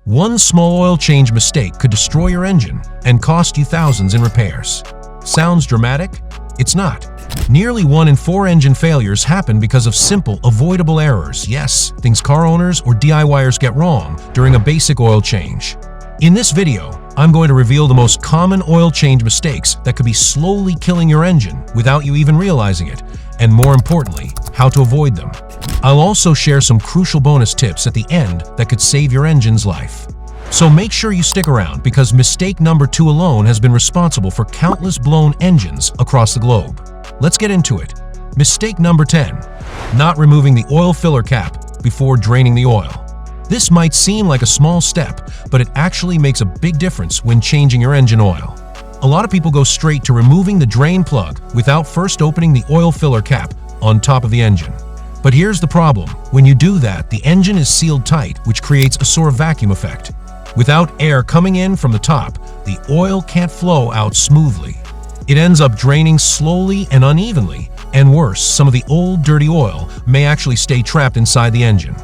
One small oil change mistake could destroy your engine and cost you thousands in repairs. Sounds dramatic? It's not. Nearly 1 in 4 engine failures happen because of simple, avoidable errors. Yes, things car owners or DIYers get wrong during a basic oil change. In this video, I'm going to reveal the most common oil change mistakes that could be slowly killing your engine without you even realizing it, and more importantly, how to avoid them. I'll also share some crucial bonus tips at the end that could save your engine's life. So make sure you stick around because mistake number 2 alone has been responsible for countless blown engines across the globe. Let's get into it. Mistake number 10. Not removing the oil filler cap before draining the oil. This might seem like a small step, but it actually makes a big difference when changing your engine oil. A lot of people go straight to removing the drain plug without first opening the oil filler cap on top of the engine. But here's the problem. When you do that, the engine is sealed tight, which creates a sort of vacuum effect. Without air coming in from the top, the oil can't flow out smoothly. It ends up draining slowly and unevenly, and worse, some of the old dirty oil may actually stay trapped inside the engine.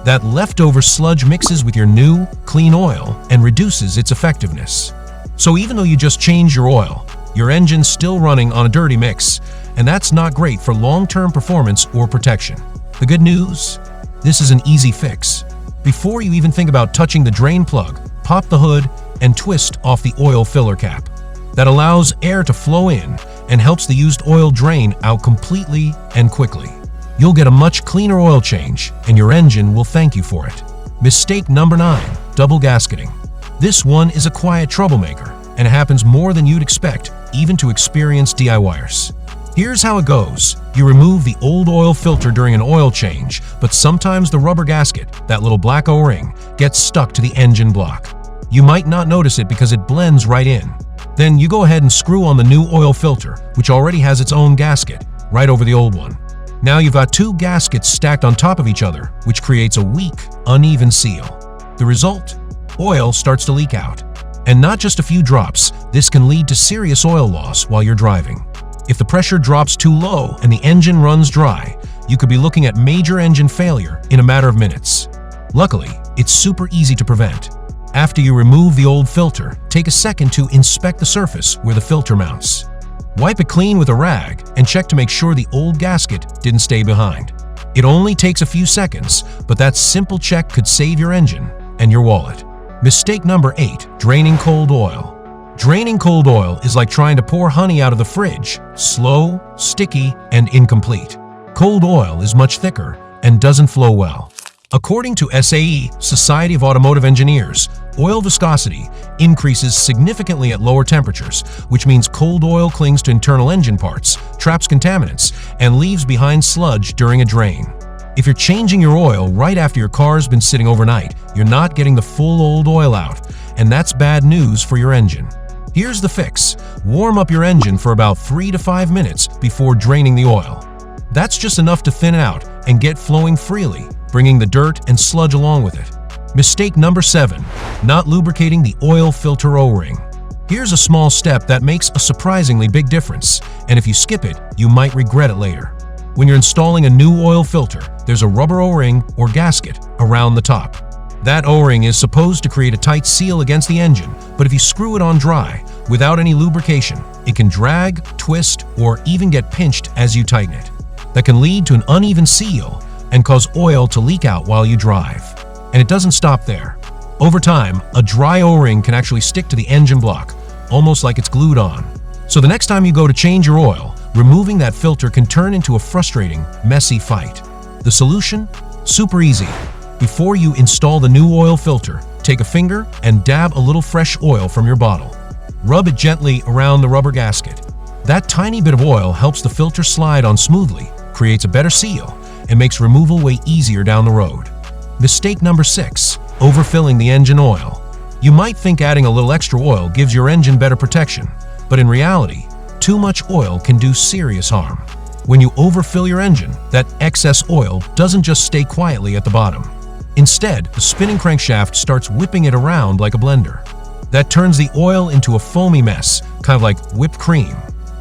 That leftover sludge mixes with your new, clean oil and reduces its effectiveness. So even though you just changed your oil, your engine's still running on a dirty mix, and that's not great for long-term performance or protection. The good news? This is an easy fix. Before you even think about touching the drain plug, pop the hood and twist off the oil filler cap. That allows air to flow in and helps the used oil drain out completely and quickly. You'll get a much cleaner oil change, and your engine will thank you for it. Mistake number 9. Double gasketing. This one is a quiet troublemaker, and it happens more than you'd expect, even to experienced DIYers. Here's how it goes. You remove the old oil filter during an oil change, but sometimes the rubber gasket, that little black O-ring, gets stuck to the engine block. You might not notice it because it blends right in. Then you go ahead and screw on the new oil filter, which already has its own gasket, right over the old one. Now you've got 2 gaskets stacked on top of each other, which creates a weak, uneven seal. The result? Oil starts to leak out. And not just a few drops, this can lead to serious oil loss while you're driving. If the pressure drops too low and the engine runs dry, you could be looking at major engine failure in a matter of minutes. Luckily, it's super easy to prevent. After you remove the old filter, take a second to inspect the surface where the filter mounts. Wipe it clean with a rag and check to make sure the old gasket didn't stay behind. It only takes a few seconds, but that simple check could save your engine and your wallet. Mistake number 8. Draining cold oil. Draining cold oil is like trying to pour honey out of the fridge. Slow, sticky, and incomplete. Cold oil is much thicker and doesn't flow well. According to SAE, Society of Automotive Engineers, oil viscosity increases significantly at lower temperatures, which means cold oil clings to internal engine parts, traps contaminants, and leaves behind sludge during a drain. If you're changing your oil right after your car's been sitting overnight, you're not getting the full old oil out, and that's bad news for your engine. Here's the fix. Warm up your engine for about 3 to 5 minutes before draining the oil. That's just enough to thin it out and get flowing freely, bringing the dirt and sludge along with it. Mistake number 7. Not lubricating the oil filter O-ring. Here's a small step that makes a surprisingly big difference, and if you skip it, you might regret it later. When you're installing a new oil filter, there's a rubber O-ring or gasket around the top. That O-ring is supposed to create a tight seal against the engine, but if you screw it on dry, without any lubrication, it can drag, twist, or even get pinched as you tighten it. That can lead to an uneven seal and cause oil to leak out while you drive. And it doesn't stop there. Over time, a dry O-ring can actually stick to the engine block, almost like it's glued on. So the next time you go to change your oil, removing that filter can turn into a frustrating, messy fight. The solution? Super easy. Before you install the new oil filter, take a finger and dab a little fresh oil from your bottle. Rub it gently around the rubber gasket. That tiny bit of oil helps the filter slide on smoothly, creates a better seal, and makes removal way easier down the road. Mistake number 6. Overfilling the engine oil. You might think adding a little extra oil gives your engine better protection, but in reality, too much oil can do serious harm. When you overfill your engine, that excess oil doesn't just stay quietly at the bottom. Instead, the spinning crankshaft starts whipping it around like a blender. That turns the oil into a foamy mess, kind of like whipped cream.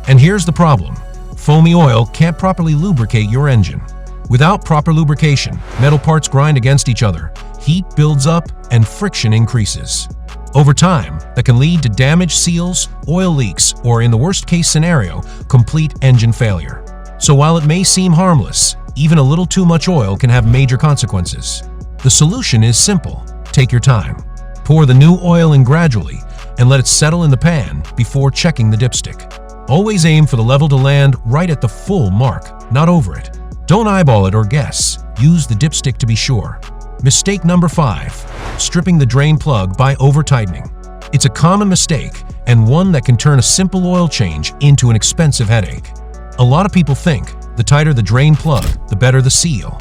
And here's the problem. Foamy oil can't properly lubricate your engine. Without proper lubrication, metal parts grind against each other, heat builds up and friction increases. Over time, that can lead to damaged seals, oil leaks, or in the worst-case scenario, complete engine failure. So while it may seem harmless, even a little too much oil can have major consequences. The solution is simple. Take your time. Pour the new oil in gradually and let it settle in the pan before checking the dipstick. Always aim for the level to land right at the full mark, not over it. Don't eyeball it or guess. Use the dipstick to be sure. Mistake number 5. Stripping the drain plug by over-tightening. It's a common mistake and one that can turn a simple oil change into an expensive headache. A lot of people think the tighter the drain plug, the better the seal.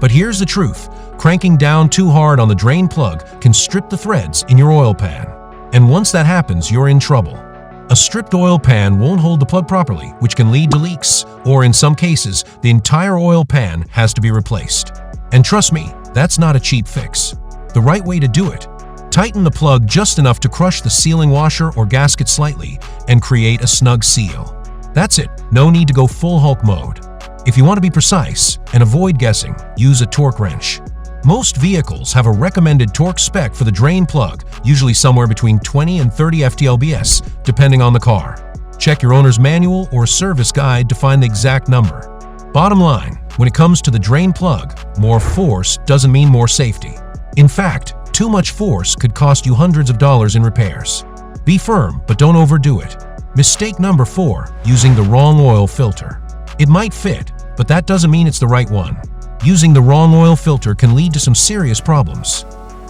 But here's the truth. Cranking down too hard on the drain plug can strip the threads in your oil pan. And once that happens, you're in trouble. A stripped oil pan won't hold the plug properly, which can lead to leaks, or in some cases, the entire oil pan has to be replaced. And trust me, that's not a cheap fix. The right way to do it: tighten the plug just enough to crush the sealing washer or gasket slightly and create a snug seal. That's it, no need to go full Hulk mode. If you want to be precise and avoid guessing, use a torque wrench. Most vehicles have a recommended torque spec for the drain plug, usually somewhere between 20 and 30 ft-lbs, depending on the car. Check your owner's manual or service guide to find the exact number. Bottom line, when it comes to the drain plug, more force doesn't mean more safety. In fact, too much force could cost you hundreds of dollars in repairs. Be firm, but don't overdo it. Mistake number 4, using the wrong oil filter. It might fit, but that doesn't mean it's the right one. Using the wrong oil filter can lead to some serious problems.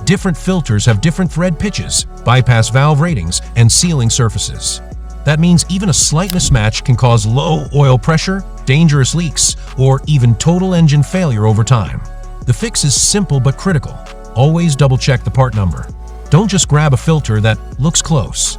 Different filters have different thread pitches, bypass valve ratings, and sealing surfaces. That means even a slight mismatch can cause low oil pressure, dangerous leaks, or even total engine failure over time. The fix is simple but critical. Always double-check the part number. Don't just grab a filter that looks close.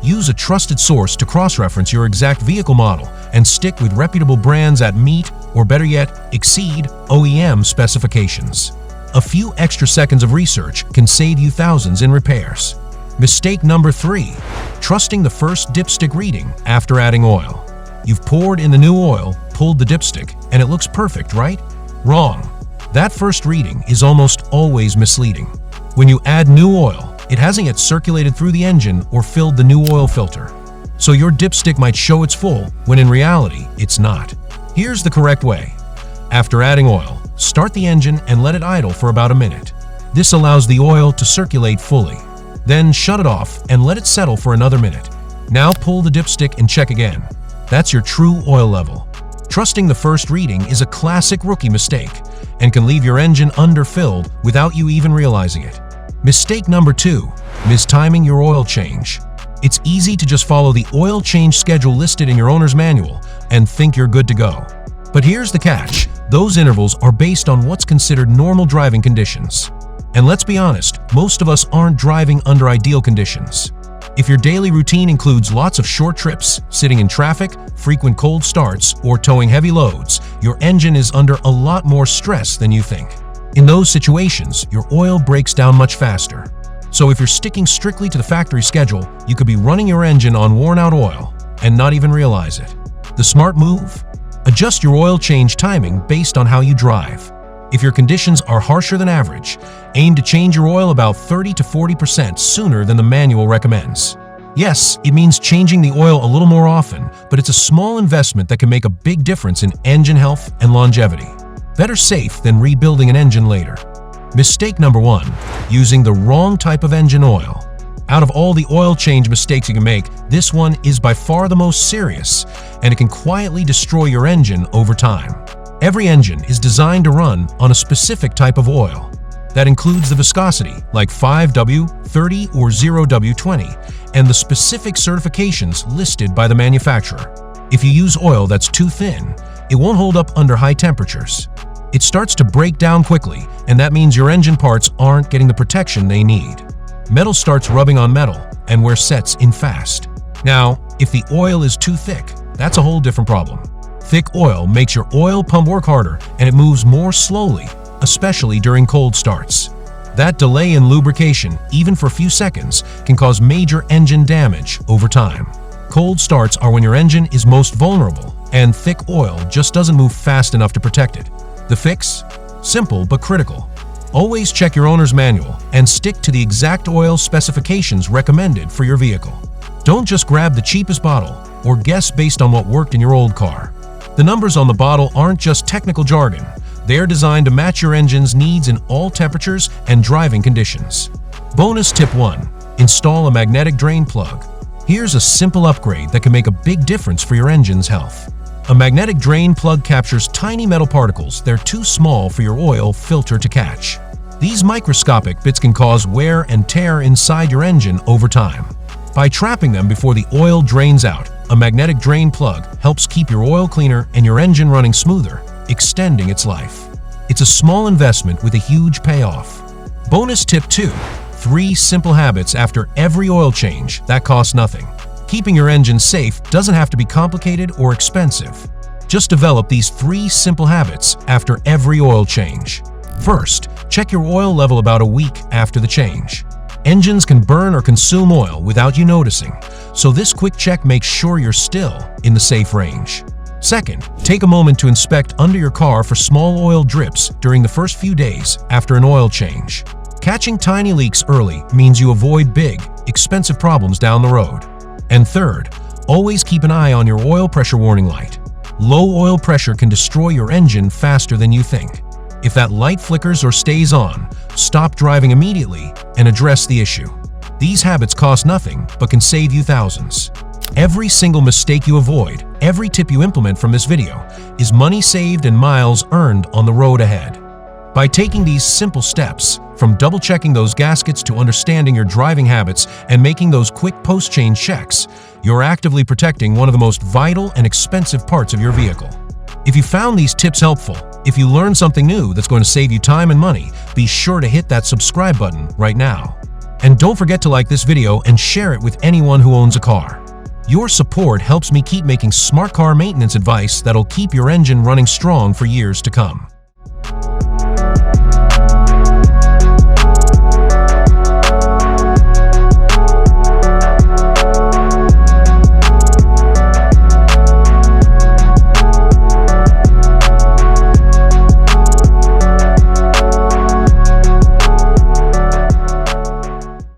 Use a trusted source to cross-reference your exact vehicle model and stick with reputable brands that meet, or better yet, exceed OEM specifications. A few extra seconds of research can save you thousands in repairs. Mistake number 3, trusting the first dipstick reading after adding oil. You've poured in the new oil, pulled the dipstick, and it looks perfect, right? Wrong. That first reading is almost always misleading. When you add new oil, it hasn't yet circulated through the engine or filled the new oil filter. So your dipstick might show it's full, when in reality, it's not. Here's the correct way. After adding oil, start the engine and let it idle for about a minute. This allows the oil to circulate fully. Then shut it off and let it settle for another minute. Now pull the dipstick and check again. That's your true oil level. Trusting the first reading is a classic rookie mistake and can leave your engine underfilled without you even realizing it. Mistake number 2, mistiming your oil change. It's easy to just follow the oil change schedule listed in your owner's manual and think you're good to go. But here's the catch. Those intervals are based on what's considered normal driving conditions. And let's be honest, most of us aren't driving under ideal conditions. If your daily routine includes lots of short trips, sitting in traffic, frequent cold starts, or towing heavy loads, your engine is under a lot more stress than you think. In those situations, your oil breaks down much faster. So if you're sticking strictly to the factory schedule, you could be running your engine on worn-out oil and not even realize it. The smart move? Adjust your oil change timing based on how you drive. If your conditions are harsher than average, aim to change your oil about 30 to 40% sooner than the manual recommends. Yes, it means changing the oil a little more often, but it's a small investment that can make a big difference in engine health and longevity. Better safe than rebuilding an engine later. Mistake number 1, using the wrong type of engine oil. Out of all the oil change mistakes you can make, this one is by far the most serious, and it can quietly destroy your engine over time. Every engine is designed to run on a specific type of oil. That includes the viscosity, like 5W, 30, or 0W20, and the specific certifications listed by the manufacturer. If you use oil that's too thin, it won't hold up under high temperatures. It starts to break down quickly, and that means your engine parts aren't getting the protection they need. Metal starts rubbing on metal, and wear sets in fast. Now, if the oil is too thick, that's a whole different problem. Thick oil makes your oil pump work harder, and it moves more slowly, especially during cold starts. That delay in lubrication, even for a few seconds, can cause major engine damage over time. Cold starts are when your engine is most vulnerable, and thick oil just doesn't move fast enough to protect it. The fix? Simple but critical. Always check your owner's manual and stick to the exact oil specifications recommended for your vehicle. Don't just grab the cheapest bottle or guess based on what worked in your old car. The numbers on the bottle aren't just technical jargon. They're designed to match your engine's needs in all temperatures and driving conditions. Bonus tip 1. Install a magnetic drain plug. Here's a simple upgrade that can make a big difference for your engine's health. A magnetic drain plug captures tiny metal particles that are too small for your oil filter to catch. These microscopic bits can cause wear and tear inside your engine over time. By trapping them before the oil drains out, a magnetic drain plug helps keep your oil cleaner and your engine running smoother, extending its life. It's a small investment with a huge payoff. Bonus tip 2. 3 simple habits after every oil change that cost nothing. Keeping your engine safe doesn't have to be complicated or expensive. Just develop these 3 simple habits after every oil change. First, check your oil level about a week after the change. Engines can burn or consume oil without you noticing, so this quick check makes sure you're still in the safe range. Second, take a moment to inspect under your car for small oil drips during the first few days after an oil change. Catching tiny leaks early means you avoid big, expensive problems down the road. And third, always keep an eye on your oil pressure warning light. Low oil pressure can destroy your engine faster than you think. If that light flickers or stays on, stop driving immediately and address the issue. These habits cost nothing but can save you thousands. Every single mistake you avoid, every tip you implement from this video, is money saved and miles earned on the road ahead. By taking these simple steps, from double-checking those gaskets to understanding your driving habits and making those quick post-change checks, you're actively protecting one of the most vital and expensive parts of your vehicle. If you found these tips helpful, if you learned something new that's going to save you time and money, be sure to hit that subscribe button right now. And don't forget to like this video and share it with anyone who owns a car. Your support helps me keep making smart car maintenance advice that'll keep your engine running strong for years to come.